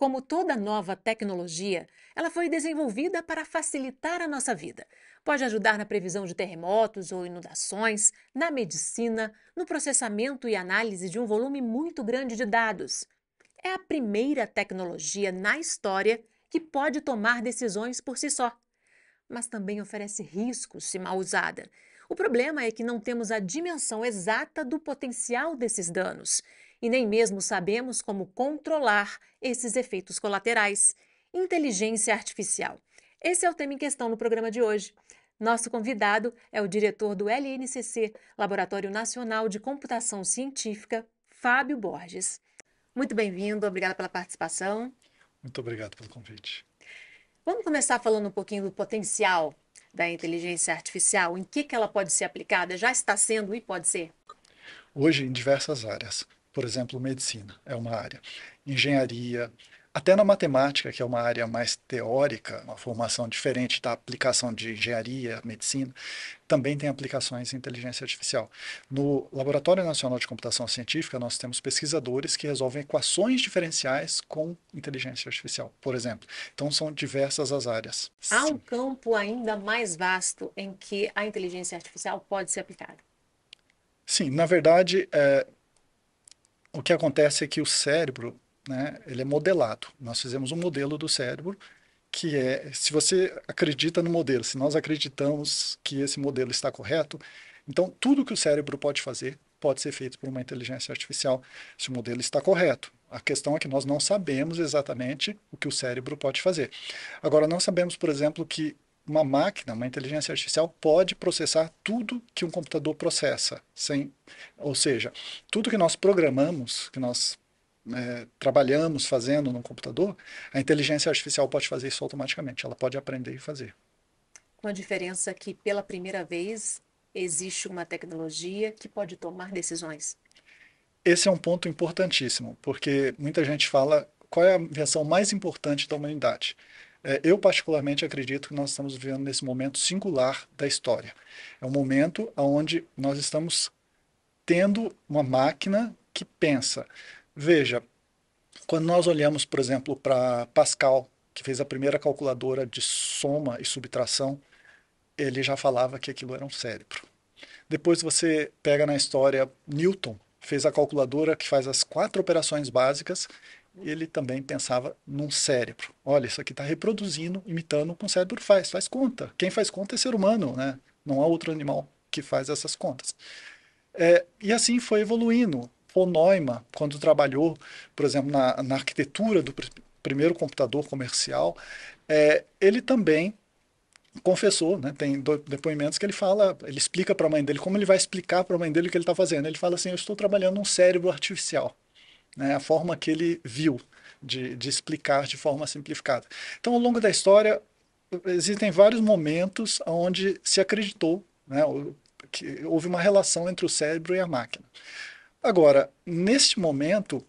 Como toda nova tecnologia, ela foi desenvolvida para facilitar a nossa vida. Pode ajudar na previsão de terremotos ou inundações, na medicina, no processamento e análise de um volume muito grande de dados. É a primeira tecnologia na história que pode tomar decisões por si só, mas também oferece riscos se mal usada. O problema é que não temos a dimensão exata do potencial desses danos e nem mesmo sabemos como controlar esses efeitos colaterais. Inteligência artificial. Esse é o tema em questão no programa de hoje. Nosso convidado é o diretor do LNCC, Laboratório Nacional de Computação Científica, Fábio Borges. Muito bem-vindo, obrigada pela participação. Muito obrigado pelo convite. Vamos começar falando um pouquinho do potencial da inteligência artificial, em que ela pode ser aplicada, já está sendo e pode ser? Hoje, em diversas áreas, por exemplo, medicina é uma área, engenharia, até na matemática, que é uma área mais teórica, uma formação diferente da aplicação de engenharia, medicina, também tem aplicações em inteligência artificial. No Laboratório Nacional de Computação Científica, nós temos pesquisadores que resolvem equações diferenciais com inteligência artificial, por exemplo. Então, são diversas as áreas. Há um Sim. campo ainda mais vasto em que a inteligência artificial pode ser aplicada. Sim, na verdade, o que acontece é que o cérebro, né, ele é modelado. Nós fizemos um modelo do cérebro que é, se você acredita no modelo, se nós acreditamos que esse modelo está correto, então tudo que o cérebro pode fazer pode ser feito por uma inteligência artificial, se o modelo está correto. A questão é que nós não sabemos exatamente o que o cérebro pode fazer. Agora, não sabemos, por exemplo, que uma máquina, uma inteligência artificial, pode processar tudo que um computador processa, sem, ou seja, tudo que nós programamos, que nós trabalhamos fazendo no computador, a inteligência artificial pode fazer isso automaticamente. Ela pode aprender e fazer. Com a diferença que, pela primeira vez, existe uma tecnologia que pode tomar decisões. Esse é um ponto importantíssimo, porque muita gente fala qual é a invenção mais importante da humanidade. Eu, particularmente, acredito que nós estamos vivendo nesse momento singular da história. É um momento onde nós estamos tendo uma máquina que pensa. Veja, quando nós olhamos, por exemplo, para Pascal, que fez a primeira calculadora de soma e subtração, ele já falava que aquilo era um cérebro. Depois você pega na história Newton, fez a calculadora que faz as 4 operações básicas, ele também pensava num cérebro. Olha, isso aqui está reproduzindo, imitando o que um cérebro faz conta. Quem faz conta é ser humano, né? Não há outro animal que faz essas contas. E assim foi evoluindo. Von Neumann, quando trabalhou, por exemplo, na arquitetura do primeiro computador comercial, ele também confessou, né? Tem depoimentos que ele fala, ele explica para a mãe dele, como ele vai explicar para a mãe dele o que ele está fazendo. Ele fala assim: eu estou trabalhando um cérebro artificial, né? A forma que ele viu de explicar de forma simplificada. Então, ao longo da história, existem vários momentos onde se acreditou, né, que houve uma relação entre o cérebro e a máquina. Agora, neste momento,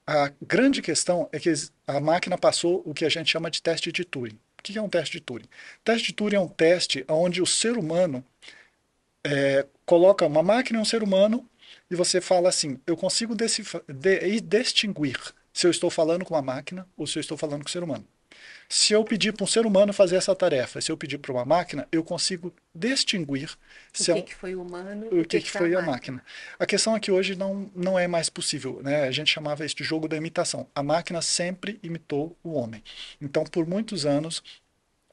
a grande questão é que a máquina passou o que a gente chama de teste de Turing. O que é um teste de Turing? O teste de Turing é um teste onde o ser humano coloca uma máquina e um ser humano e você fala assim: eu consigo distinguir se eu estou falando com uma máquina ou se eu estou falando com um ser humano. Se eu pedir para um ser humano fazer essa tarefa, se eu pedir para uma máquina, eu consigo distinguir O se é que um, que foi o humano e o o que que que foi a foi a máquina? máquina. A questão é que hoje não é mais possível, né? A gente chamava isso de jogo da imitação. A máquina sempre imitou o homem. Então, por muitos anos,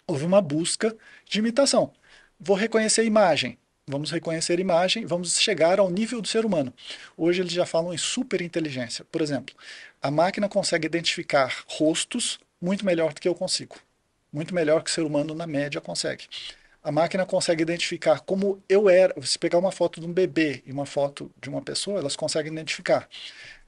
houve uma busca de imitação. Vou reconhecer a imagem. Vamos reconhecer a imagem, vamos chegar ao nível do ser humano. Hoje eles já falam em superinteligência. Por exemplo, a máquina consegue identificar rostos muito melhor do que eu consigo. Muito melhor que o ser humano, na média, consegue. A máquina consegue identificar como eu era. Se pegar uma foto de um bebê e uma foto de uma pessoa, elas conseguem identificar.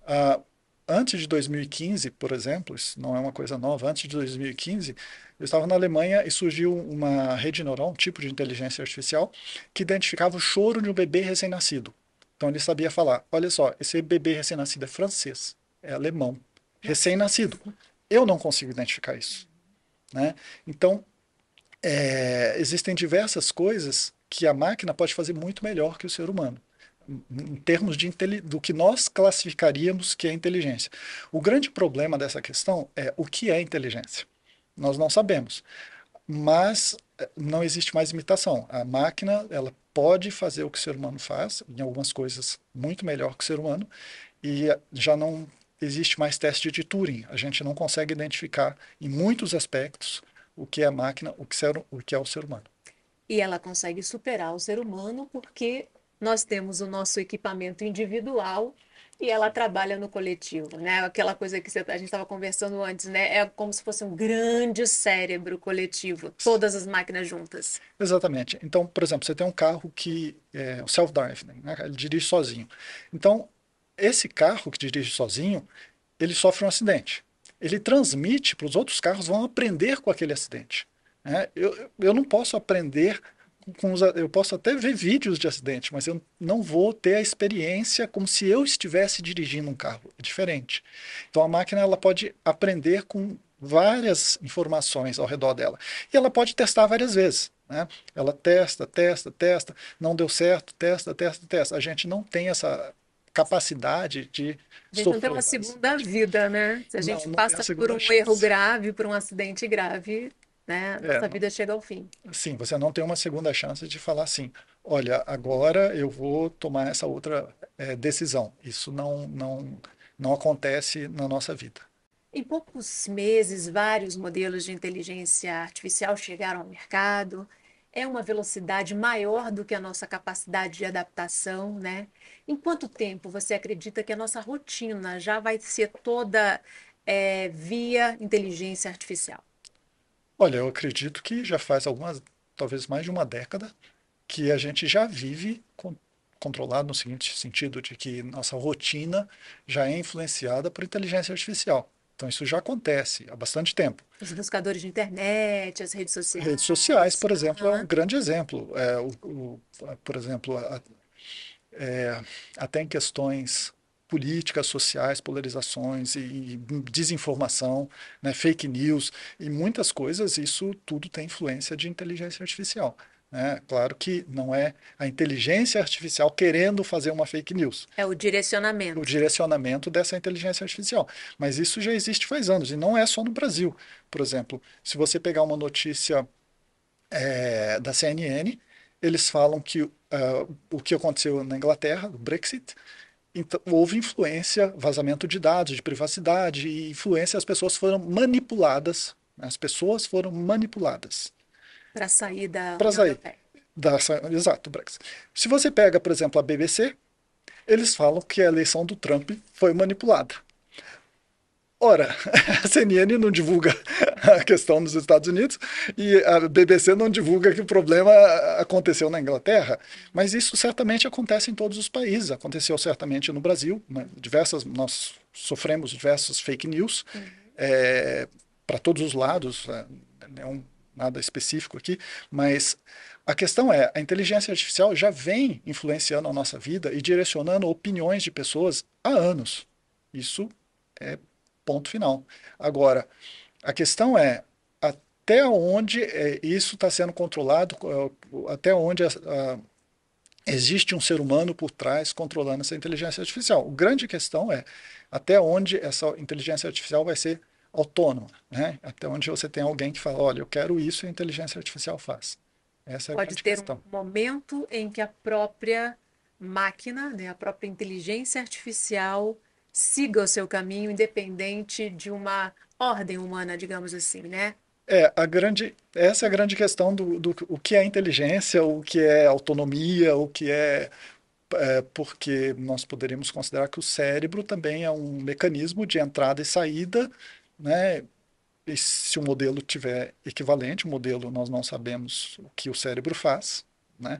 Ah, antes de 2015, por exemplo, isso não é uma coisa nova, antes de 2015, eu estava na Alemanha e surgiu uma rede neural, um tipo de inteligência artificial, que identificava o choro de um bebê recém-nascido. Então ele sabia falar: olha só, esse bebê recém-nascido é francês, é alemão, Nossa, recém-nascido. Eu não consigo identificar isso, né? Então, existem diversas coisas que a máquina pode fazer muito melhor que o ser humano. em termos do que nós classificaríamos que é inteligência. O grande problema dessa questão é o que é inteligência. Nós não sabemos, mas não existe mais imitação. A máquina, ela pode fazer o que o ser humano faz, em algumas coisas muito melhor que o ser humano, e já não existe mais teste de Turing. A gente não consegue identificar, em muitos aspectos, o que é a máquina, o que é o ser humano. E ela consegue superar o ser humano porque nós temos o nosso equipamento individual e ela trabalha no coletivo, né? Aquela coisa que a gente estava conversando antes, né? É como se fosse um grande cérebro coletivo, todas as máquinas juntas. Exatamente. Então, por exemplo, você tem um carro que é o self-driving, né? Ele dirige sozinho. Então, esse carro que dirige sozinho, ele sofre um acidente. Ele transmite para os outros carros, vão aprender com aquele acidente, né? Eu não posso aprender eu posso até ver vídeos de acidente, mas eu não vou ter a experiência como se eu estivesse dirigindo um carro. É diferente. Então a máquina ela pode aprender com várias informações ao redor dela. E ela pode testar várias vezes, né? Ela testa, testa, testa, não deu certo, testa, testa, testa. A gente não tem essa capacidade de A gente não tem sofrer uma vários segunda acidentes. vida, né? Se a Não, gente não tem a passa por segunda um erro chance. grave, por um acidente grave, né? É, Nossa vida chega ao fim. sim, você não tem uma segunda chance de falar assim, olha, agora eu vou tomar essa outra decisão. Isso não acontece na nossa vida. Em poucos meses, vários modelos de inteligência artificial chegaram ao mercado. É uma velocidade maior do que a nossa capacidade de adaptação, né? Em quanto tempo você acredita que a nossa rotina já vai ser toda via inteligência artificial? Olha, eu acredito que já faz talvez mais de uma década, que a gente já vive controlado no seguinte sentido, de que nossa rotina já é influenciada por inteligência artificial. Então isso já acontece há bastante tempo. Os buscadores de internet, as redes Redes sociais, sociais. por exemplo, é um Aham. grande exemplo. Por exemplo, até em questões políticas, sociais, polarizações e desinformação, né, fake news e muitas coisas, isso tudo tem influência de inteligência artificial. Né? Claro que não é a inteligência artificial querendo fazer uma fake news, É o o direcionamento. direcionamento dessa inteligência artificial. Mas isso já existe faz anos, e não é só no Brasil. Por exemplo, se você pegar uma notícia da CNN, eles falam que o que aconteceu na Inglaterra, o Brexit, então, houve influência, vazamento de dados, de privacidade e influência, as pessoas foram manipuladas, né? As pessoas foram manipuladas Para sair da para União sair Europeia. exato, Brexit. Se você pega, por exemplo, a BBC, eles falam que a eleição do Trump foi manipulada. Ora, a CNN não divulga a questão nos Estados Unidos e a BBC não divulga que o problema aconteceu na Inglaterra, mas isso certamente acontece em todos os países. Aconteceu certamente no Brasil, né? Nós sofremos diversas fake news para todos os lados, nada específico aqui, mas a questão é, a inteligência artificial já vem influenciando a nossa vida e direcionando opiniões de pessoas há anos. Isso é ponto final. Agora, a questão é até onde isso está sendo controlado, até onde existe um ser humano por trás controlando essa inteligência artificial. A grande questão é até onde essa inteligência artificial vai ser autônoma, né? Até onde você tem alguém que fala, olha, eu quero isso e a inteligência artificial faz. Essa é a Pode grande ter um questão. momento em que a própria máquina, né, a própria inteligência artificial siga o seu caminho, independente de uma ordem humana, digamos assim, né? Essa é a grande questão do o que é inteligência, o que é autonomia, o que porque nós poderíamos considerar que o cérebro também é um mecanismo de entrada e saída, né? E se o modelo tiver equivalente, o modelo nós não sabemos o que o cérebro faz, né?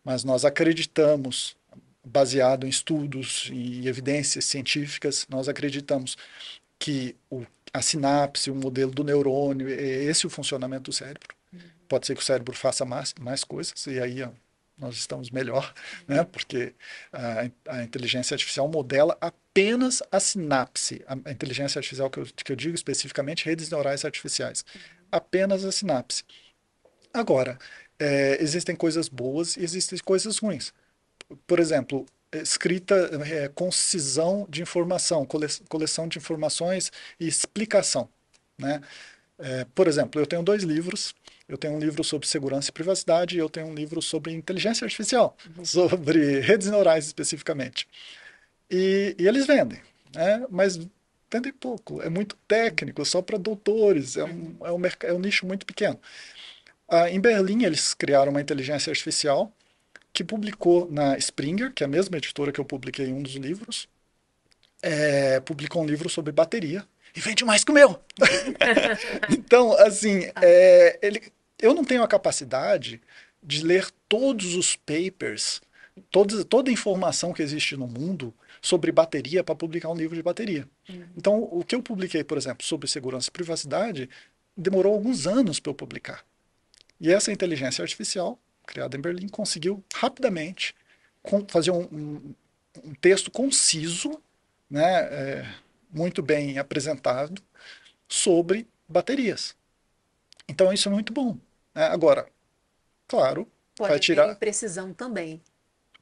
Mas nós acreditamos, baseado em estudos e evidências científicas, nós acreditamos que a sinapse, o modelo do neurônio, é esse o funcionamento do cérebro. Pode ser que o cérebro faça mais coisas, e aí nós estamos melhor, né? Porque a inteligência artificial modela apenas a sinapse. A inteligência artificial que eu digo especificamente, redes neurais artificiais. Apenas a sinapse. Agora, existem coisas boas e existem coisas ruins. Por exemplo, escrita, concisão de informação, coleção de informações e explicação, né? Por exemplo, eu tenho dois livros. Eu tenho um livro sobre segurança e privacidade e eu tenho um livro sobre inteligência artificial, sobre redes neurais especificamente. E eles vendem, né? Mas vendem pouco, é muito técnico, só para doutores, é um nicho muito pequeno. Em Berlim, eles criaram uma inteligência artificial que publicou na Springer, que é a mesma editora que eu publiquei um dos livros, publicou um livro sobre bateria e vende mais que o meu. Então, assim, eu não tenho a capacidade de ler todos os papers, toda a informação que existe no mundo sobre bateria para publicar um livro de bateria. Então, o que eu publiquei, por exemplo, sobre segurança e privacidade, demorou alguns anos para eu publicar. E essa inteligência artificial, criada em Berlim, conseguiu rapidamente fazer um texto conciso, né, muito bem apresentado, sobre baterias. Então isso é muito bom, né? Agora, claro, Pode vai haver tirar. imprecisão também.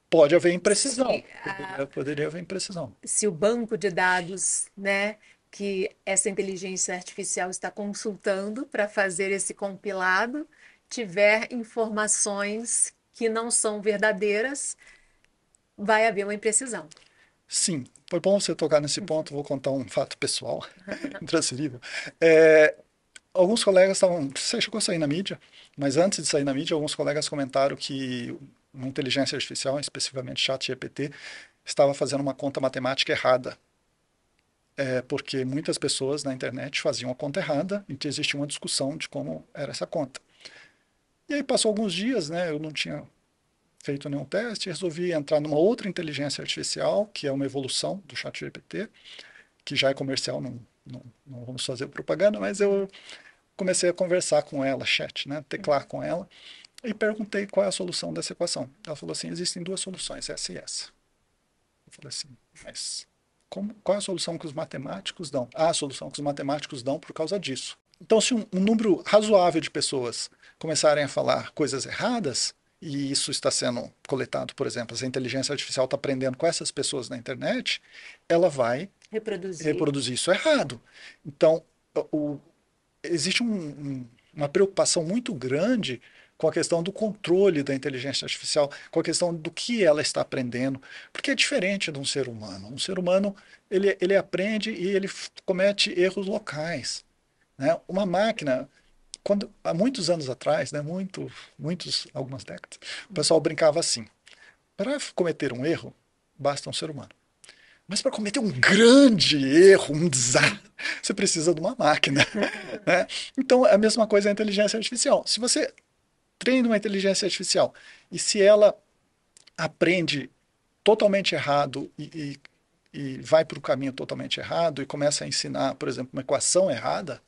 Pode haver imprecisão. Se, Poderia haver imprecisão. se o banco de dados, né, que essa inteligência artificial está consultando para fazer esse compilado, tiver informações que não são verdadeiras, vai haver uma imprecisão. Sim, foi bom você tocar nesse ponto. Vou contar um fato pessoal, intransferível. É, alguns colegas estavam. Você chegou a sair na mídia, mas antes de sair na mídia, alguns colegas comentaram que uma inteligência artificial, especificamente ChatGPT, estava fazendo uma conta matemática errada. Porque muitas pessoas na internet faziam a conta errada e existia uma discussão de como era essa conta. E aí passou alguns dias, né? Eu não tinha feito nenhum teste, resolvi entrar numa outra inteligência artificial, que é uma evolução do ChatGPT, que já é comercial, não vamos fazer propaganda, mas eu comecei a conversar com ela, chat, né? Teclar com ela, e perguntei qual é a solução dessa equação. Ela falou assim: existem duas soluções, essa e essa. Eu falei assim, mas qual é a solução que os matemáticos dão? Ah, a solução que os matemáticos dão por causa disso. Então, se um número razoável de pessoas começarem a falar coisas erradas, e isso está sendo coletado, por exemplo, se a inteligência artificial está aprendendo com essas pessoas na internet, ela vai reproduzir isso errado. Então, o, existe uma preocupação muito grande com a questão do controle da inteligência artificial, com a questão do que ela está aprendendo, porque é diferente de um ser humano. Um ser humano, ele aprende e ele comete erros locais, né? Uma máquina, há muitos anos atrás, né, algumas décadas, o pessoal brincava assim: para cometer um erro, basta um ser humano. Mas para cometer um grande erro, um desastre, você precisa de uma máquina, né? Então, é a mesma coisa a inteligência artificial. Se você treina uma inteligência artificial e se ela aprende totalmente errado e vai para o caminho totalmente errado e começa a ensinar, por exemplo, uma equação errada,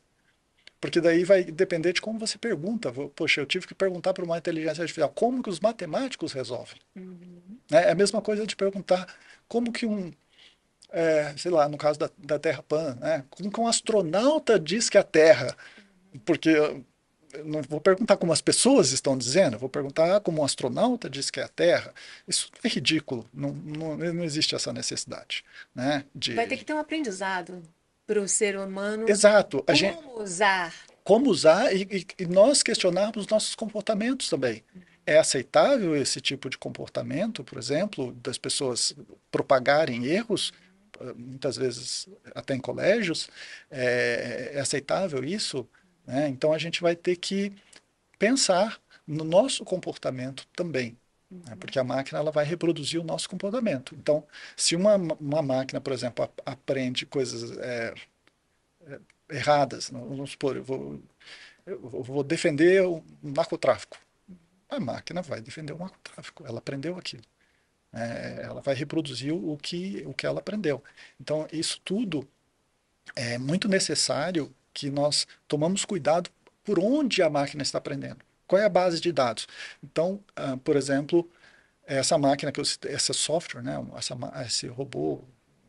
porque daí vai depender de como você pergunta. Poxa, eu tive que perguntar para uma inteligência artificial como que os matemáticos resolvem. É a mesma coisa de perguntar como que sei lá, no caso da Terra plana, né? Como que um astronauta diz que é a Terra? Porque eu não vou perguntar como as pessoas estão dizendo, eu vou perguntar como um astronauta diz que é a Terra. Isso é ridículo, não existe essa necessidade, né? Vai ter que ter um aprendizado para o ser humano Exato, como usar. como usar e nós questionarmos nossos comportamentos também. É aceitável esse tipo de comportamento, por exemplo, das pessoas propagarem erros, muitas vezes até em colégios? É aceitável isso? Né? Então a gente vai ter que pensar no nosso comportamento também, né? Porque a máquina ela vai reproduzir o nosso comportamento. Então, se uma máquina, por exemplo, aprende coisas erradas, vamos supor, eu vou defender o narcotráfico. A máquina vai defender o narcotráfico, ela aprendeu aquilo. Ela vai reproduzir o que ela aprendeu. Então, isso tudo é muito necessário que nós tomamos cuidado por onde a máquina está aprendendo. Qual é a base de dados? Então, por exemplo, essa máquina que eu citei, esse software, né, esse robô,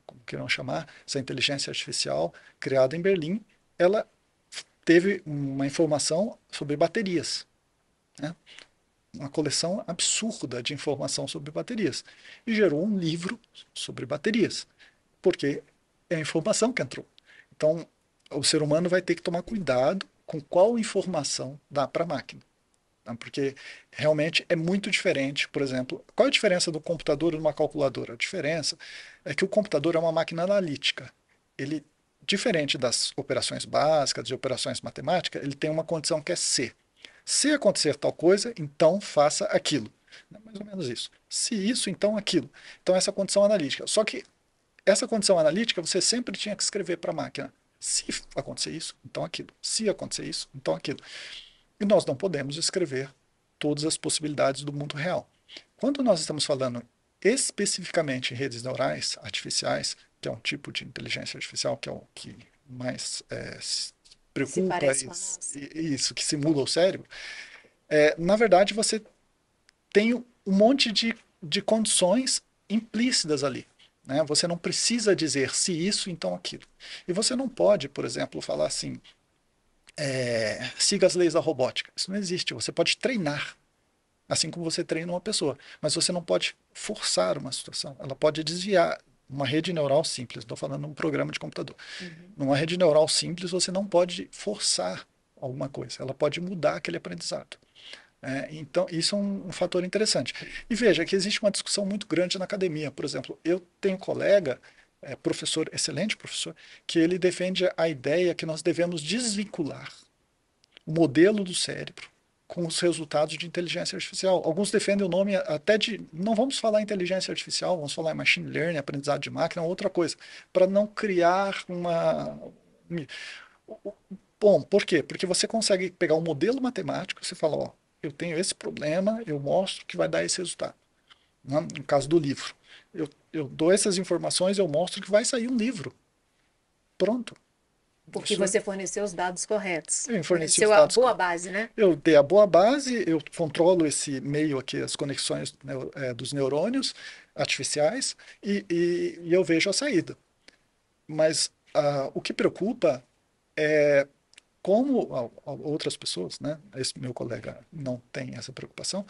como queiram chamar, essa inteligência artificial criada em Berlim, ela teve uma informação sobre baterias, né? uma coleção absurda de informação sobre baterias e gerou um livro sobre baterias, porque é a informação que entrou. Então, o ser humano vai ter que tomar cuidado com qual informação dá para a máquina, tá? Porque realmente é muito diferente. Por exemplo, qual é a diferença do computador e de uma calculadora? A diferença é que o computador é uma máquina analítica. Ele, diferente das operações básicas, de operações matemáticas, ele tem uma condição que é se. Se acontecer tal coisa, então faça aquilo. É mais ou menos isso. Se isso, então aquilo. Então essa condição analítica. Só que essa condição analítica você sempre tinha que escrever para a máquina. Se acontecer isso, então aquilo. Se acontecer isso, então aquilo. E nós não podemos escrever todas as possibilidades do mundo real. Quando nós estamos falando especificamente em redes neurais artificiais, que é um tipo de inteligência artificial que é o que mais se Se preocupa, parece com a nossa. isso, que simula o cérebro, na verdade você tem um monte de condições implícitas ali. Né? Você não precisa dizer se isso, então aquilo. E você não pode, por exemplo, falar assim, siga as leis da robótica. Isso não existe. Você pode treinar, assim como você treina uma pessoa, mas você não pode forçar uma situação. Ela pode desviar. Uma rede neural simples, estou falando de um programa de computador. Uhum. Numa rede neural simples, você não pode forçar alguma coisa. Ela pode mudar aquele aprendizado. Então, isso é um fator interessante. E veja que existe uma discussão muito grande na academia. Por exemplo, eu tenho um colega, professor, excelente professor, que ele defende a ideia que nós devemos desvincular o modelo do cérebro com os resultados de inteligência artificial. Alguns defendem o nome até de, não vamos falar inteligência artificial, vamos falar em machine learning, aprendizado de máquina, outra coisa, para não criar uma... Bom, por quê? Porque você consegue pegar um modelo matemático, você fala, ó, eu tenho esse problema, eu mostro que vai dar esse resultado. Né? No caso do livro. Eu dou essas informações, eu mostro que vai sair um livro. Pronto. Porque Isso, você forneceu os dados corretos. eu forneci os Forneceu a dados. boa base, né? Eu dei a boa base, eu controlo esse meio aqui, as conexões dos neurônios artificiais, e eu vejo a saída. Mas o que preocupa é como outras pessoas, né, esse meu colega não tem essa preocupação,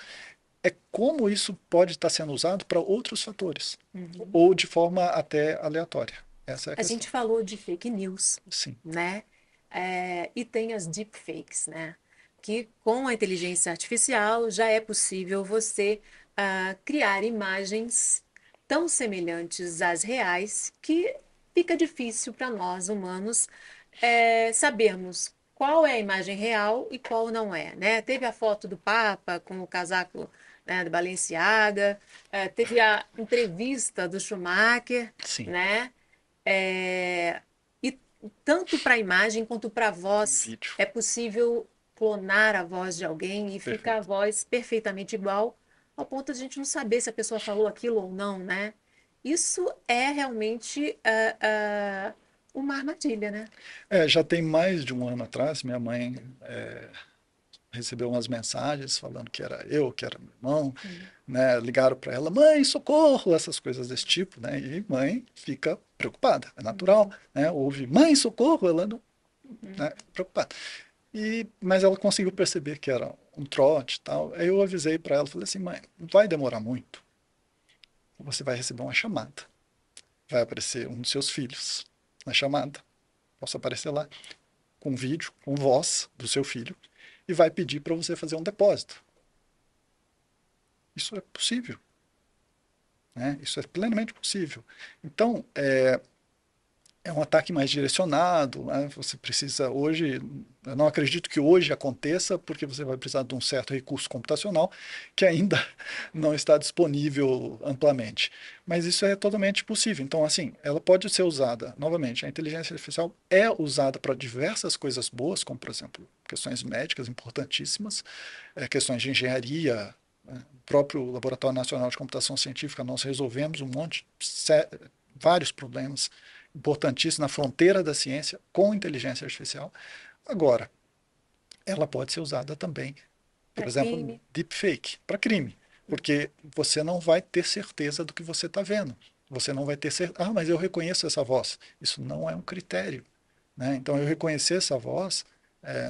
é como isso pode estar sendo usado para outros fatores, Uhum. ou de forma até aleatória. Essa é a A questão. gente falou de fake news, Sim, né? E tem as deepfakes, né? Que com a inteligência artificial já é possível você criar imagens tão semelhantes às reais que fica difícil para nós humanos sabermos qual é a imagem real e qual não é, né? Teve a foto do Papa com o casaco, né, do Balenciaga, teve a entrevista do Schumacher, sim. né? É, e tanto para a imagem quanto para a voz Vídeo, é possível clonar a voz de alguém e ficar a perfeito. voz perfeitamente igual, ao ponto de a gente não saber se a pessoa falou aquilo ou não, né? Isso é realmente uma armadilha, né? Já tem mais de um ano atrás, minha mãe recebeu umas mensagens falando que era eu, que era meu irmão, Uhum. né? Ligaram para ela, mãe, socorro, essas coisas desse tipo, né? E mãe fica preocupada, é natural, Uhum. né? Ouve, mãe, socorro, ela não, Uhum. né? Preocupada. Mas ela conseguiu perceber que era um trote e tal. Aí eu avisei para ela, falei assim, mãe, não vai demorar muito. Você vai receber uma chamada. Vai aparecer um dos seus filhos na chamada. Posso aparecer lá com vídeo, com voz do seu filho e vai pedir para você fazer um depósito. Isso é possível, né? Isso é plenamente possível. Então, é um ataque mais direcionado, né? Você precisa hoje, eu não acredito que hoje aconteça, porque você vai precisar de um certo recurso computacional que ainda não está disponível amplamente. Mas isso é totalmente possível. Então, assim, ela pode ser usada, novamente, a inteligência artificial é usada para diversas coisas boas, como, por exemplo, questões médicas importantíssimas, questões de engenharia, né? O próprio Laboratório Nacional de Computação Científica, nós resolvemos um monte, vários problemas importantíssimo na fronteira da ciência com inteligência artificial. Agora, ela pode ser usada também, por Para exemplo, crime. deepfake, para crime, porque você não vai ter certeza do que você está vendo. Você não vai ter certeza, mas eu reconheço essa voz. Isso não é um critério. Né? Então, eu reconhecer essa voz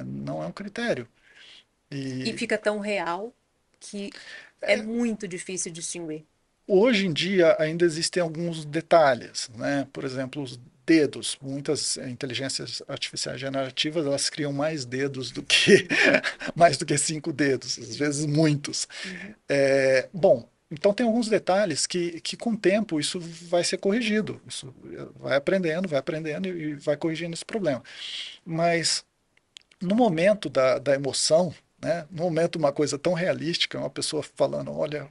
não é um critério. E E fica tão real que é muito difícil distinguir? Hoje em dia ainda existem alguns detalhes, né? Por exemplo, os dedos. Muitas inteligências artificiais generativas, elas criam mais dedos do que mais do que 5 dedos, às vezes muitos. Uhum. Bom, então tem alguns detalhes que com o tempo isso vai ser corrigido. Isso vai aprendendo e vai corrigindo esse problema. Mas no momento da emoção, né? No momento uma coisa tão realística, uma pessoa falando, olha,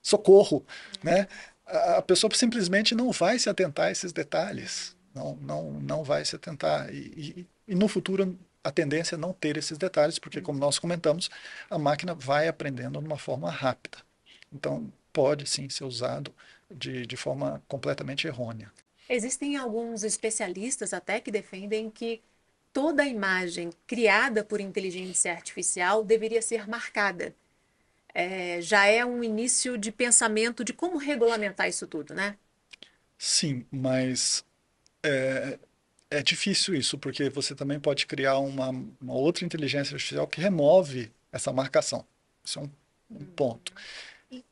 socorro, né? A pessoa simplesmente não vai se atentar a esses detalhes, não vai se atentar. E no futuro a tendência é não ter esses detalhes, porque como nós comentamos, a máquina vai aprendendo de uma forma rápida. Então pode sim ser usado de forma completamente errônea. Existem alguns especialistas até que defendem que toda imagem criada por inteligência artificial deveria ser marcada. Já é um início de pensamento de como regulamentar isso tudo, né? Sim, mas é difícil isso, porque você também pode criar uma outra inteligência artificial que remove essa marcação. Isso é um ponto.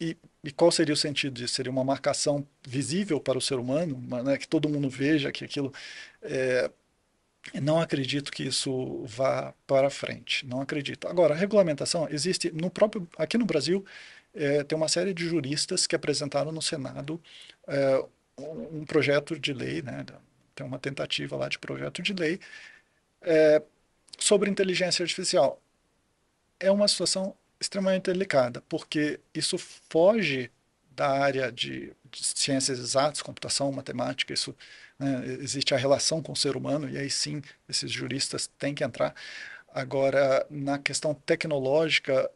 E qual seria o sentido disso? Seria uma marcação visível para o ser humano, né, que todo mundo veja que aquilo. É, não acredito que isso vá para frente. Não acredito. Agora, a regulamentação existe no próprio. Aqui no Brasil, tem uma série de juristas que apresentaram no Senado é, um projeto de lei, né, tem uma tentativa lá de projeto de lei sobre inteligência artificial. É uma situação extremamente delicada, porque isso foge da área de ciências exatas, computação, matemática, isso, né, existe a relação com o ser humano, e aí sim, esses juristas têm que entrar. Agora, na questão tecnológica,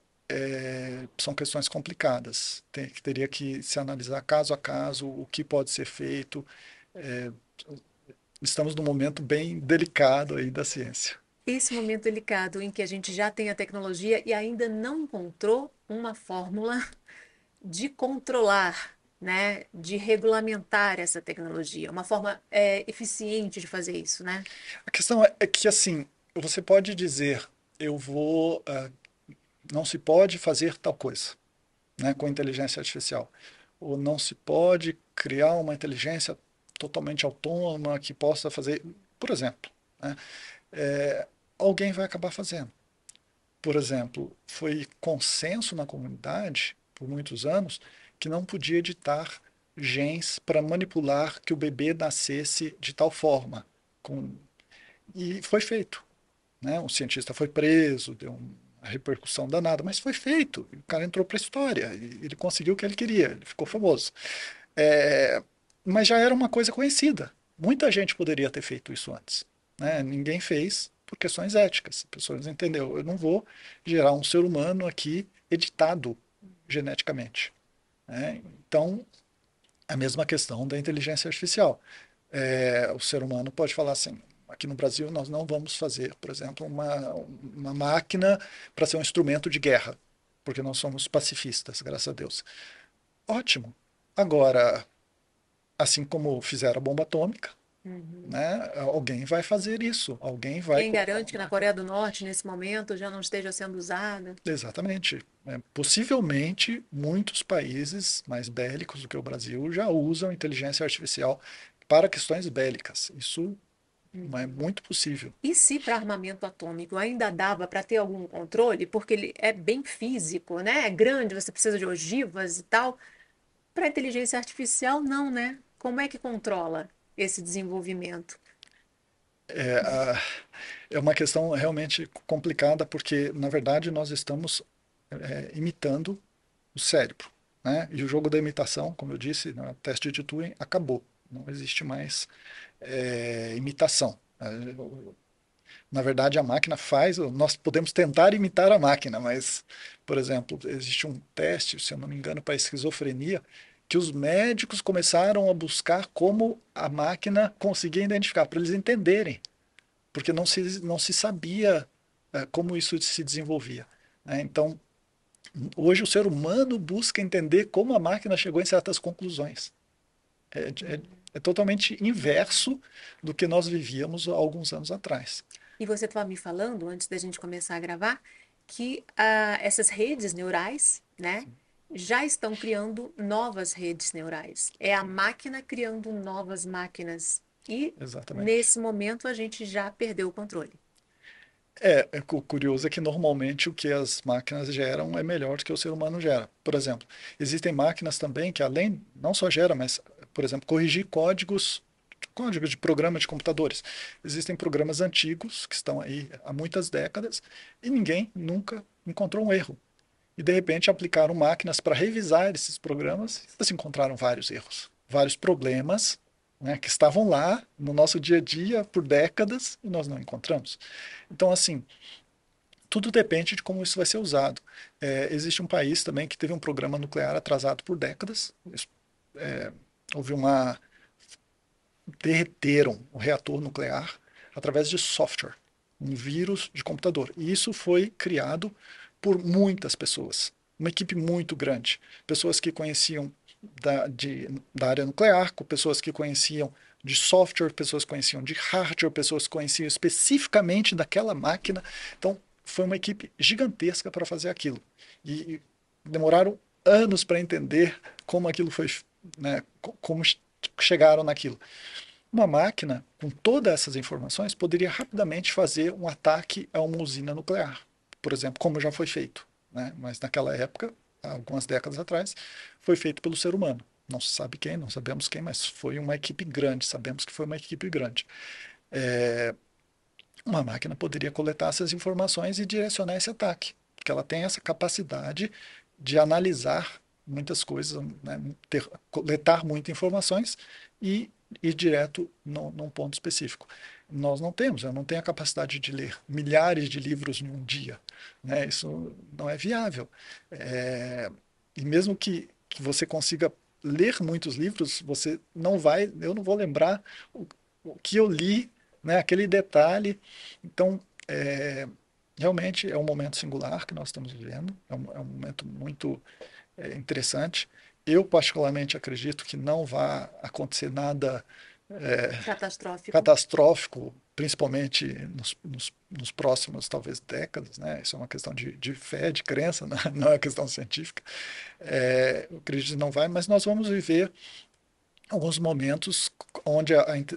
são questões complicadas. Teria que se analisar caso a caso o que pode ser feito. É, estamos num momento bem delicado aí da ciência. Esse momento delicado em que a gente já tem a tecnologia e ainda não encontrou uma fórmula de controlar, né, de regulamentar essa tecnologia, uma forma eficiente de fazer isso, né? A questão é que, assim, você pode dizer, eu vou, não se pode fazer tal coisa, né, com inteligência artificial. Ou não se pode criar uma inteligência totalmente autônoma que possa fazer, por exemplo, né, alguém vai acabar fazendo. Por exemplo, foi consenso na comunidade, por muitos anos, que não podia editar genes para manipular que o bebê nascesse de tal forma. Com... E foi feito. Né? Um cientista foi preso, deu uma repercussão danada, mas foi feito. O cara entrou para a história, e ele conseguiu o que ele queria, ele ficou famoso. É, mas já era uma coisa conhecida. Muita gente poderia ter feito isso antes. Né? Ninguém fez por questões éticas. As pessoas entenderam, eu não vou gerar um ser humano aqui editado geneticamente. Né? Então, a mesma questão da inteligência artificial. O ser humano pode falar assim, aqui no Brasil nós não vamos fazer, por exemplo, uma máquina para ser um instrumento de guerra, porque nós somos pacifistas, graças a Deus. Ótimo. Agora, assim como fizeram a bomba atômica, Uhum. né, alguém vai fazer isso, alguém vai Quem colocar garante uma que na máquina. Coreia do Norte, nesse momento, já não esteja sendo usada? Exatamente. Possivelmente, muitos países mais bélicos do que o Brasil já usam inteligência artificial para questões bélicas. Isso é Uhum. muito possível. E se para armamento atômico ainda dava para ter algum controle, porque ele é bem físico, né? É grande, você precisa de ogivas e tal. Para inteligência artificial, não, né? Como é que controla esse desenvolvimento? É, a- é uma questão realmente complicada, porque, na verdade, nós estamos imitando o cérebro. Né? E o jogo da imitação, como eu disse, no teste de Turing, acabou. Não existe mais imitação. Na verdade, a máquina faz, nós podemos tentar imitar a máquina, mas, por exemplo, existe um teste, se eu não me engano, para esquizofrenia, que os médicos começaram a buscar como a máquina conseguia identificar, para eles entenderem, porque não se sabia como isso se desenvolvia. Né? Então, hoje o ser humano busca entender como a máquina chegou em certas conclusões. É, é, é totalmente inverso do que nós vivíamos há alguns anos atrás. E você estava me falando, antes da gente começar a gravar, que essas redes neurais, né, Sim, já estão criando novas redes neurais. É a sim, máquina criando novas máquinas. E exatamente. nesse momento a gente já perdeu o controle. O curioso é que normalmente o que as máquinas geram é melhor do que o ser humano gera. Por exemplo, existem máquinas também que além, não só gera, mas, por exemplo, corrigir códigos de programa de computadores. Existem programas antigos que estão aí há muitas décadas e ninguém nunca encontrou um erro. E de repente aplicaram máquinas para revisar esses programas e eles encontraram vários erros, vários problemas, né, que estavam lá no nosso dia a dia por décadas e nós não encontramos. Então, assim, tudo depende de como isso vai ser usado. Existe um país também que teve um programa nuclear atrasado por décadas. É, houve uma derreteram o reator nuclear através de software, um vírus de computador. E isso foi criado por muitas pessoas, uma equipe muito grande, pessoas que conheciam da área nuclear, pessoas que conheciam de software, pessoas que conheciam de hardware, pessoas que conheciam especificamente daquela máquina. Então, foi uma equipe gigantesca para fazer aquilo. E demoraram anos para entender como aquilo foi, né, como chegaram naquilo. Uma máquina, com todas essas informações, poderia rapidamente fazer um ataque a uma usina nuclear, por exemplo, como já foi feito. Né? Mas naquela época, há algumas décadas atrás, foi feito pelo ser humano. Não se sabe quem, não sabemos quem, mas foi uma equipe grande, sabemos que foi uma equipe grande. É, uma máquina poderia coletar essas informações e direcionar esse ataque, porque ela tem essa capacidade de analisar muitas coisas, né, coletar muitas informações e ir direto num ponto específico. Nós não temos, eu não tenho a capacidade de ler milhares de livros em um dia. Né? Isso não é viável. É, e mesmo que você consiga ler muitos livros, você não vai, eu não vou lembrar o que eu li, né, aquele detalhe. Então, é, realmente é um momento singular que nós estamos vivendo, é um momento muito interessante. Eu, particularmente, acredito que não vai acontecer nada Catastrófico. catastrófico, principalmente nos próximos, talvez, décadas. Né? Isso é uma questão de fé, de crença, não é uma questão científica. Eu acredito que não vai, mas nós vamos viver alguns momentos onde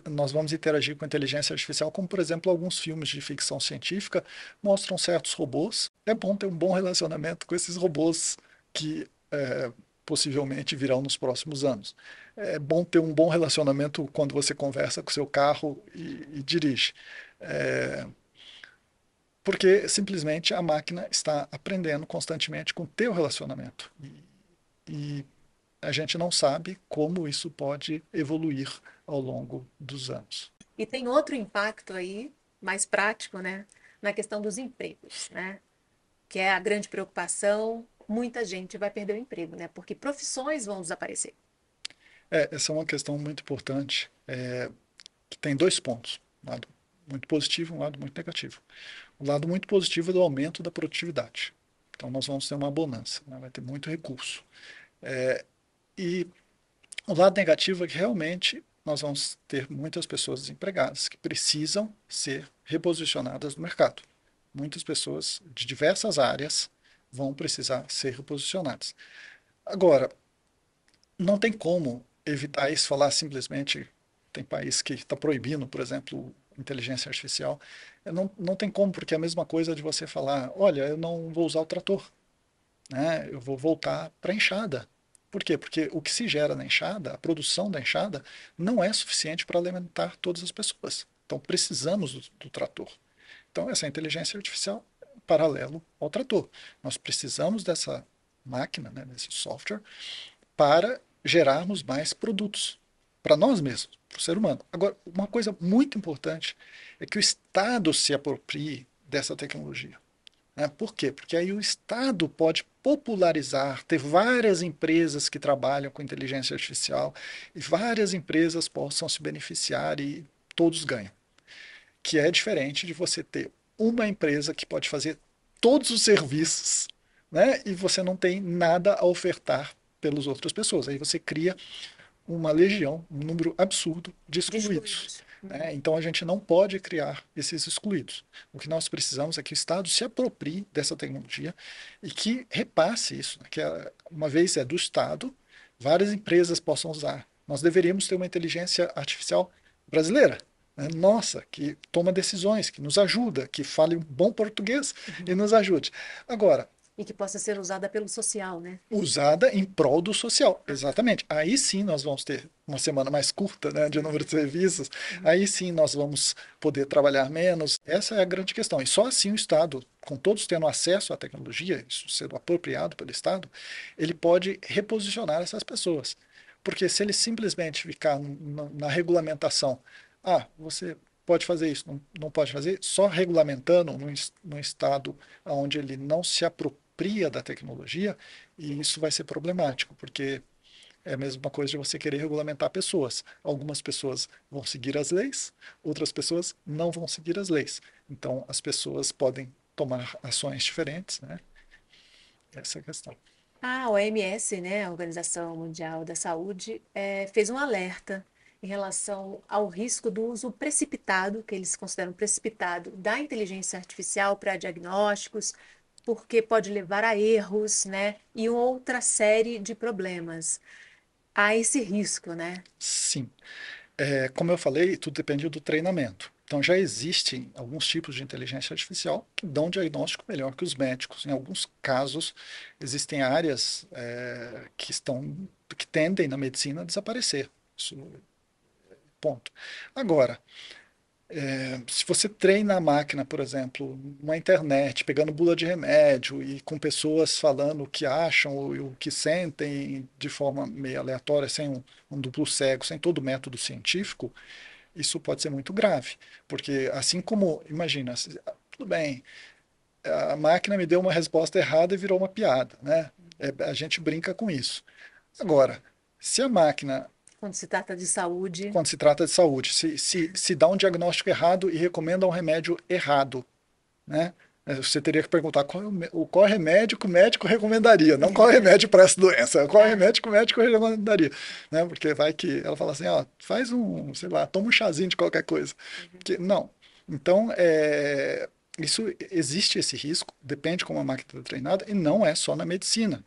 nós vamos interagir com a inteligência artificial, como por exemplo alguns filmes de ficção científica mostram certos robôs. É bom ter um bom relacionamento com esses robôs que possivelmente virão nos próximos anos. É bom ter um bom relacionamento quando você conversa com o seu carro e dirige. É, porque simplesmente a máquina está aprendendo constantemente com o teu relacionamento. E a gente não sabe como isso pode evoluir ao longo dos anos. E tem outro impacto aí, mais prático, né? Na questão dos empregos, né? Que é a grande preocupação. Muita gente vai perder o emprego, né? Porque profissões vão desaparecer. Essa é uma questão muito importante, que tem dois pontos, um lado muito positivo e um lado muito negativo. O lado muito positivo é do aumento da produtividade. Então nós vamos ter uma bonança, né? Vai ter muito recurso. E o lado negativo é que realmente nós vamos ter muitas pessoas desempregadas que precisam ser reposicionadas no mercado. Muitas pessoas de diversas áreas vão precisar ser reposicionadas. Agora, não tem como evitar isso, falar simplesmente. Tem país que está proibindo, por exemplo, inteligência artificial. Não tem como, porque é a mesma coisa de você falar: olha, eu não vou usar o trator, né? Eu vou voltar para a enxada. Por quê? Porque o que se gera na enxada, a produção da enxada, não é suficiente para alimentar todas as pessoas. Então precisamos do trator. Então essa inteligência artificial é um paralelo ao trator. Nós precisamos dessa máquina, né, desse software, para gerarmos mais produtos para nós mesmos, para o ser humano. Agora, uma coisa muito importante é que o Estado se aproprie dessa tecnologia. Né? Por quê? Porque aí o Estado pode popularizar, ter várias empresas que trabalham com inteligência artificial e várias empresas possam se beneficiar e todos ganham. Que é diferente de você ter uma empresa que pode fazer todos os serviços, né? E você não tem nada a ofertar pelas outras pessoas. Aí você cria uma legião, um número absurdo de De excluídos. excluídos. Né? Então a gente não pode criar esses excluídos. O que nós precisamos é que o Estado se aproprie dessa tecnologia e que repasse isso, né? Que uma vez é do Estado, várias empresas possam usar. Nós deveríamos ter uma inteligência artificial brasileira, né? Nossa, que toma decisões, que nos ajuda, que fale um bom português e nos ajude. Agora, E que possa ser usada pelo social, né? usada em prol do social, exatamente. Aí sim nós vamos ter uma semana mais curta, né, de número de serviços. Aí sim nós vamos poder trabalhar menos. Essa é a grande questão. E só assim o Estado, com todos tendo acesso à tecnologia, isso sendo apropriado pelo Estado, ele pode reposicionar essas pessoas. Porque se ele simplesmente ficar na regulamentação, você pode fazer isso, não pode fazer, só regulamentando num Estado onde ele não se apropria da tecnologia, e isso vai ser problemático, porque é a mesma coisa de você querer regulamentar pessoas. Algumas pessoas vão seguir as leis, outras pessoas não vão seguir as leis. Então, as pessoas podem tomar ações diferentes, né? Essa é a questão. A OMS, né, a Organização Mundial da Saúde, fez um alerta em relação ao risco do uso precipitado, que eles consideram precipitado, da inteligência artificial para diagnósticos, porque pode levar a erros, né, e outra série de problemas. Há esse risco, né? Sim. Como eu falei, tudo depende do treinamento. Então, já existem alguns tipos de inteligência artificial que dão diagnóstico melhor que os médicos. Em alguns casos, existem áreas que tendem na medicina a desaparecer. Isso, ponto. Agora, se você treina a máquina, por exemplo, na internet, pegando bula de remédio e com pessoas falando o que acham ou o que sentem de forma meio aleatória, sem um duplo cego, sem todo o método científico, isso pode ser muito grave. Porque assim como, imagina, tudo bem, a máquina me deu uma resposta errada e virou uma piada, né? A gente brinca com isso. Agora, se a máquina, Quando se trata de saúde, quando se trata de saúde, se dá um diagnóstico errado e recomenda um remédio errado, né? Você teria que perguntar qual remédio que o médico recomendaria, não qual remédio para essa doença, qual ah, remédio que o médico recomendaria, né? Porque vai que ela fala assim, ó, faz sei lá, toma um chazinho de qualquer coisa. Não. Então, isso existe esse risco, depende como a máquina está treinada, e não é só na medicina.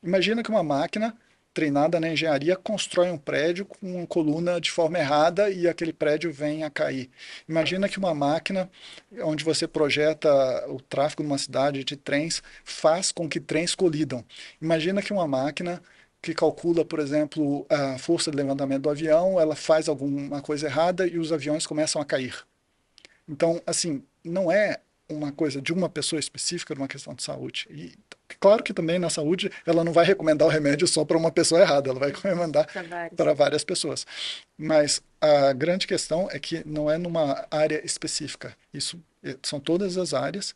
Imagina que uma máquina treinada na engenharia constrói um prédio com uma coluna de forma errada e aquele prédio vem a cair. Imagina que uma máquina onde você projeta o tráfego numa cidade de trens faz com que trens colidam. Imagina que uma máquina que calcula, por exemplo, a força de levantamento do avião, ela faz alguma coisa errada e os aviões começam a cair. Então, assim, não é uma coisa de uma pessoa específica, de uma questão de saúde. E claro que também na saúde ela não vai recomendar o remédio só para uma pessoa errada, ela vai recomendar para vários. para várias pessoas. Mas a grande questão é que não é numa área específica. Isso são todas as áreas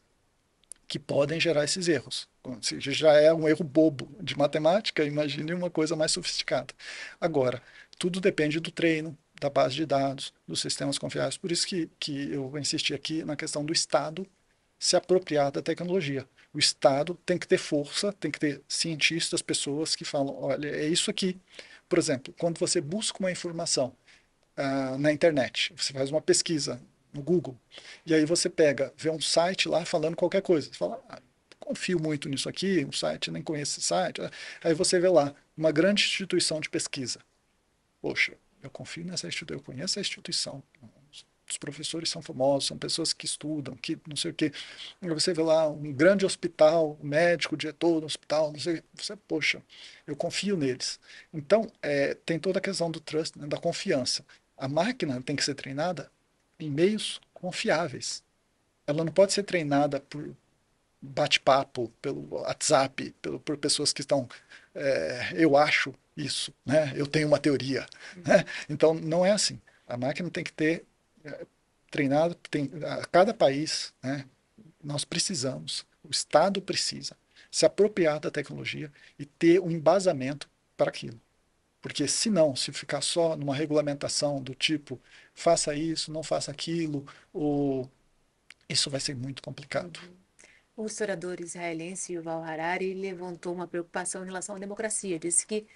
que podem gerar esses erros. Se já é um erro bobo de matemática, imagine uma coisa mais sofisticada. Agora, tudo depende do treino, da base de dados, dos sistemas confiáveis. Por isso que eu insisti aqui na questão do Estado se apropriar da tecnologia. O Estado tem que ter força, tem que ter cientistas, pessoas que falam, olha, é isso aqui. Por exemplo, quando você busca uma informação na internet, você faz uma pesquisa no Google, e aí você vê um site lá falando qualquer coisa. Você fala, confio muito nisso aqui, um site, nem conheço esse site. Aí você vê lá, uma grande instituição de pesquisa. Poxa, eu confio nessa instituição, eu conheço a instituição. Os professores são famosos, são pessoas que estudam, que não sei o quê. Aí você vê lá um grande hospital, um médico, diretor do hospital, não sei, você, poxa, eu confio neles. Então, tem toda a questão do trust, né, da confiança. A máquina tem que ser treinada em meios confiáveis. Ela não pode ser treinada por bate-papo, pelo WhatsApp, por pessoas que estão, eu acho isso, né? Eu tenho uma teoria, né? Então não é assim. A máquina tem que ter treinado, cada país, né? Nós precisamos, o Estado precisa se apropriar da tecnologia e ter um embasamento para aquilo. Porque senão, se ficar só numa regulamentação do tipo faça isso, não faça aquilo, ou isso vai ser muito complicado. O historiador israelense Yuval Harari levantou uma preocupação em relação à democracia. Disse que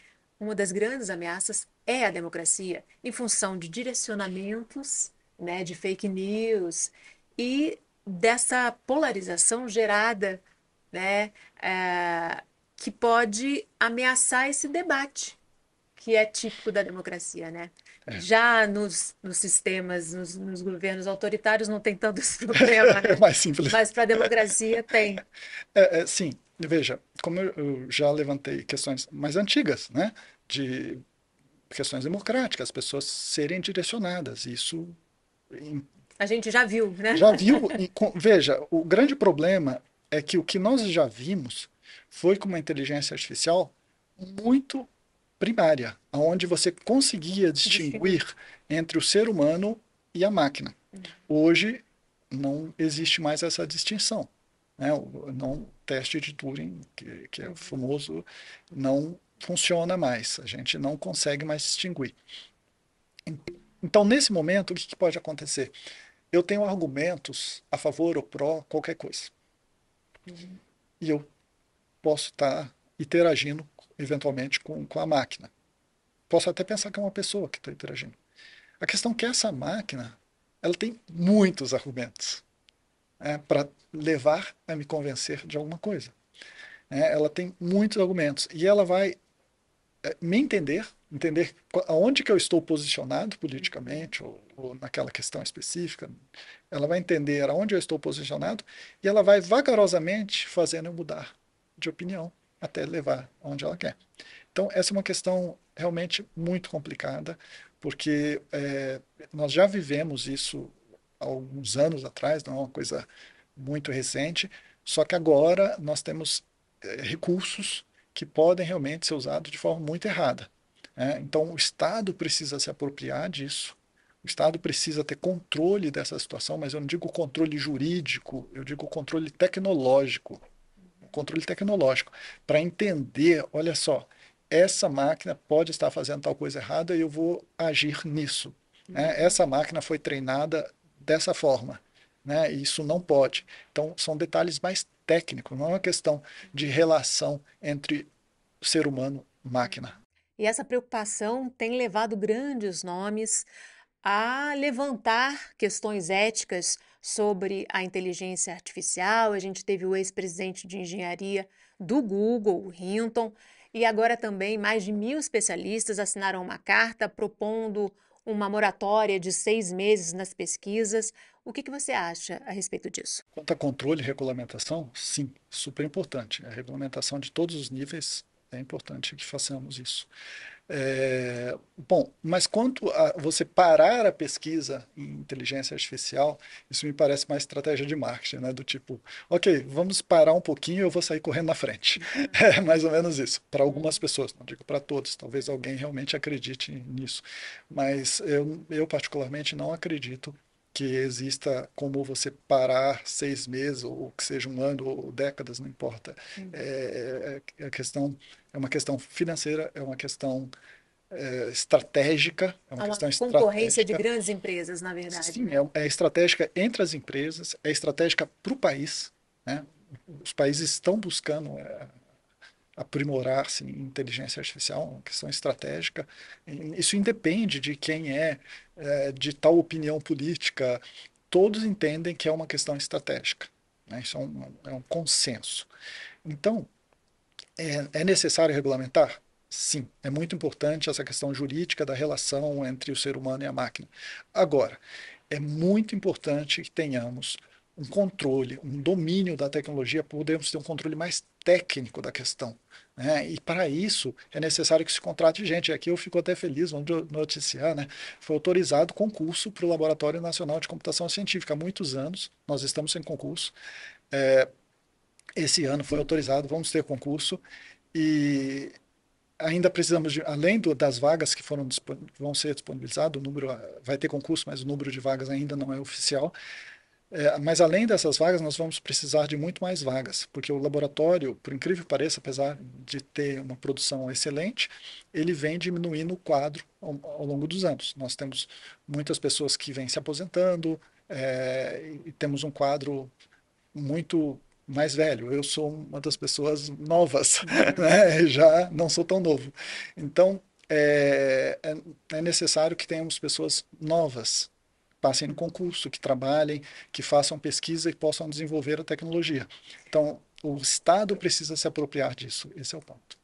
uma das grandes ameaças é a democracia, em função de direcionamentos, né, de fake news e dessa polarização gerada, né, que pode ameaçar esse debate que é típico da democracia, né? É, Já nos sistemas, nos governos autoritários não tem tanto esse problema, é né? mais simples. Mas para a democracia tem. Sim, veja, como eu já levantei questões mais antigas, né, de questões democráticas, as pessoas serem direcionadas, isso em- A gente já viu, né? já viu, veja, o grande problema é que o que nós já vimos foi com uma inteligência artificial muito primária, onde você conseguia Distinguir. distinguir entre o ser humano e a máquina. Hoje não existe mais essa distinção. Né? O teste de Turing, que é Uhum. famoso, não funciona mais. A gente não consegue mais distinguir. Então, nesse momento, o que pode acontecer? Eu tenho argumentos a favor ou pró qualquer coisa. Uhum. E eu posso estar interagindo, eventualmente, com a máquina. Posso até pensar que é uma pessoa que está interagindo. A questão é que essa máquina, ela tem muitos argumentos, para levar a me convencer de alguma coisa. Ela tem muitos argumentos e ela vai me entender aonde que eu estou posicionado Uhum. politicamente ou naquela questão específica. Ela vai entender aonde eu estou posicionado e ela vai vagarosamente fazendo eu mudar de opinião até levar aonde ela quer. Então, essa é uma questão realmente muito complicada, porque nós já vivemos isso há alguns anos atrás, não é uma coisa muito recente, só que agora nós temos recursos que podem realmente ser usados de forma muito errada. Então, o Estado precisa se apropriar disso, o Estado precisa ter controle dessa situação, mas eu não digo controle jurídico, eu digo controle tecnológico, para entender, olha só, essa máquina pode estar fazendo tal coisa errada e eu vou agir nisso. Uhum. Essa máquina foi treinada dessa forma. E isso não pode. Então, são detalhes mais técnicos, não é uma questão de relação entre ser humano e máquina. E essa preocupação tem levado grandes nomes a levantar questões éticas sobre a inteligência artificial. A gente teve o ex-presidente de engenharia do Google, o Hinton, e agora também mais de 1.000 especialistas assinaram uma carta propondo uma moratória de 6 meses nas pesquisas. O que você acha a respeito disso? Quanto a controle e regulamentação, sim, super importante. A regulamentação de todos os níveis é importante que façamos isso. Bom, mas quanto a você parar a pesquisa em inteligência artificial, isso me parece mais estratégia de marketing, né? Do tipo, ok, vamos parar um pouquinho e eu vou sair correndo na frente. É mais ou menos isso. Para algumas pessoas, não digo para todos, talvez alguém realmente acredite nisso. Mas eu particularmente não acredito que exista como você parar 6 meses, ou que seja um ano, ou décadas, não importa. A questão é uma questão financeira, é uma questão estratégica, é uma Há uma questão concorrência de estratégica. grandes empresas, na verdade, Sim, né? é estratégica entre as empresas, é estratégica para o país. Né? Os países estão buscando aprimorar-se em inteligência artificial, uma questão estratégica. Isso independe de quem de tal opinião política. Todos entendem que é uma questão estratégica. Né? Isso é um consenso. Então, é necessário regulamentar? Sim, é muito importante essa questão jurídica da relação entre o ser humano e a máquina. Agora, é muito importante que tenhamos um controle, um domínio da tecnologia, podemos ter um controle mais técnico da questão. E para isso é necessário que se contrate gente. Aqui eu fico até feliz, vamos noticiar, né? Foi autorizado concurso para o Laboratório Nacional de Computação Científica há muitos anos, nós estamos sem concurso. Esse ano foi autorizado, vamos ter concurso. E ainda precisamos além das vagas que vão ser disponibilizadas, o número vai ter concurso, mas o número de vagas ainda não é oficial. Mas além dessas vagas, nós vamos precisar de muito mais vagas, porque o laboratório, por incrível que pareça, apesar de ter uma produção excelente, ele vem diminuindo o quadro ao longo dos anos. Nós temos muitas pessoas que vêm se aposentando, e temos um quadro muito mais velho, eu sou uma das pessoas novas, né? Já não sou tão novo. Então, é necessário que tenhamos pessoas novas, passem no concurso, que trabalhem, que façam pesquisa e possam desenvolver a tecnologia. Então, o Estado precisa se apropriar disso. Esse é o ponto.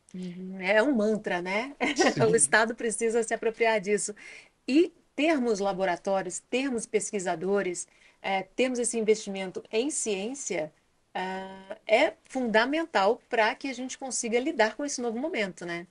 É um mantra, né? O Sim, Estado precisa se apropriar disso. E termos laboratórios, termos pesquisadores, termos esse investimento em ciência, é fundamental para que a gente consiga lidar com esse novo momento, né?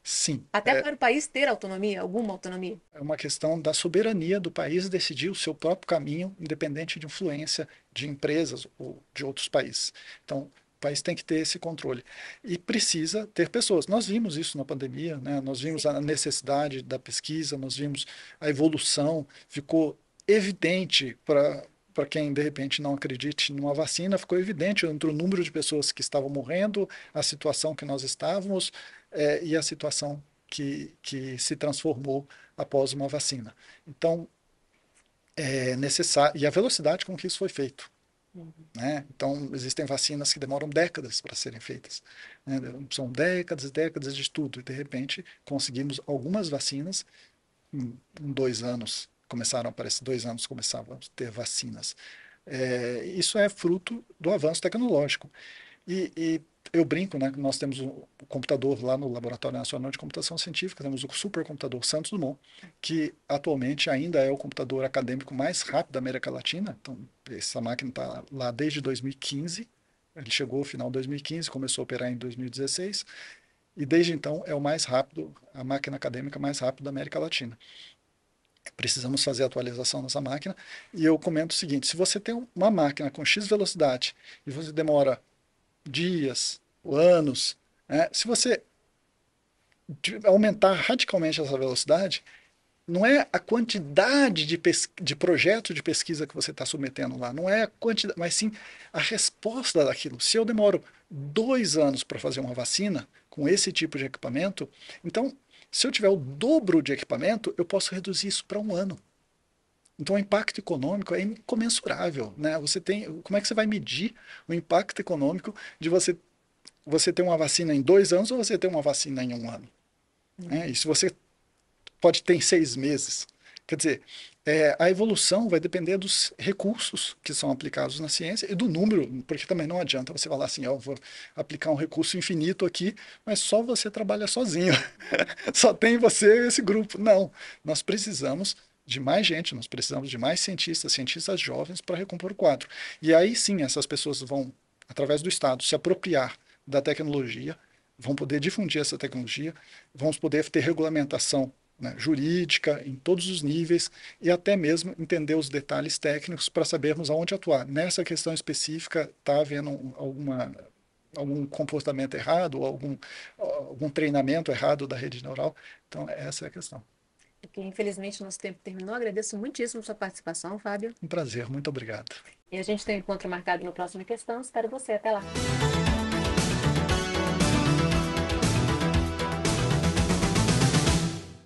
sim. Até para o país ter autonomia, alguma autonomia. É uma questão da soberania do país decidir o seu próprio caminho, independente de influência de empresas ou de outros países. Então, o país tem que ter esse controle. E precisa ter pessoas. Nós vimos isso na pandemia, né? Nós vimos Sim. a necessidade da pesquisa, nós vimos a evolução, ficou evidente para quem de repente não acredite numa vacina, ficou evidente entre o número de pessoas que estavam morrendo, a situação que nós estávamos, e a situação que se transformou após uma vacina. Então, é necessário, e a velocidade com que isso foi feito. Uhum. Né? Então, existem vacinas que demoram décadas para serem feitas. Né? São décadas e décadas de estudo, e de repente conseguimos algumas vacinas em 2 anos. Começaram a aparecer 2 anos, começavam a ter vacinas. Isso é fruto do avanço tecnológico. E eu brinco, né, que nós temos o computador lá no Laboratório Nacional de Computação Científica, temos o supercomputador Santos Dumont, que atualmente ainda é o computador acadêmico mais rápido da América Latina. Então, essa máquina está lá desde 2015. Ele chegou ao final de 2015, começou a operar em 2016, e desde então é o mais rápido, a máquina acadêmica mais rápida da América Latina. Precisamos fazer a atualização dessa máquina, e eu comento o seguinte: se você tem uma máquina com X velocidade e você demora dias, anos, né? Se você aumentar radicalmente essa velocidade, não é a quantidade de projeto de pesquisa que você está submetendo lá, não é a quantidade, mas sim a resposta daquilo. Se eu demoro 2 anos para fazer uma vacina com esse tipo de equipamento, então, se eu tiver o dobro de equipamento, eu posso reduzir isso para 1 ano. Então, o impacto econômico é incomensurável, né? Como é que você vai medir o impacto econômico de você ter uma vacina em 2 anos ou você ter uma vacina em 1 ano? Né? E se você pode ter em 6 meses. Quer dizer, a evolução vai depender dos recursos que são aplicados na ciência e do número, porque também não adianta você falar assim, eu vou aplicar um recurso infinito aqui, mas só você trabalha sozinho. Só tem você e esse grupo. Não, nós precisamos de mais gente, nós precisamos de mais cientistas, cientistas jovens para recompor o quadro. E aí sim, essas pessoas vão, através do Estado, se apropriar da tecnologia, vão poder difundir essa tecnologia, vamos poder ter regulamentação, né, jurídica em todos os níveis e até mesmo entender os detalhes técnicos para sabermos aonde atuar. Nessa questão específica, está havendo algum comportamento errado, ou algum treinamento errado da rede neural. Então, essa é a questão. Porque, infelizmente, nosso tempo terminou. Agradeço muitíssimo sua participação, Fábio. Um prazer, muito obrigado. E a gente tem um encontro marcado no próximo questão. Espero você. Até lá.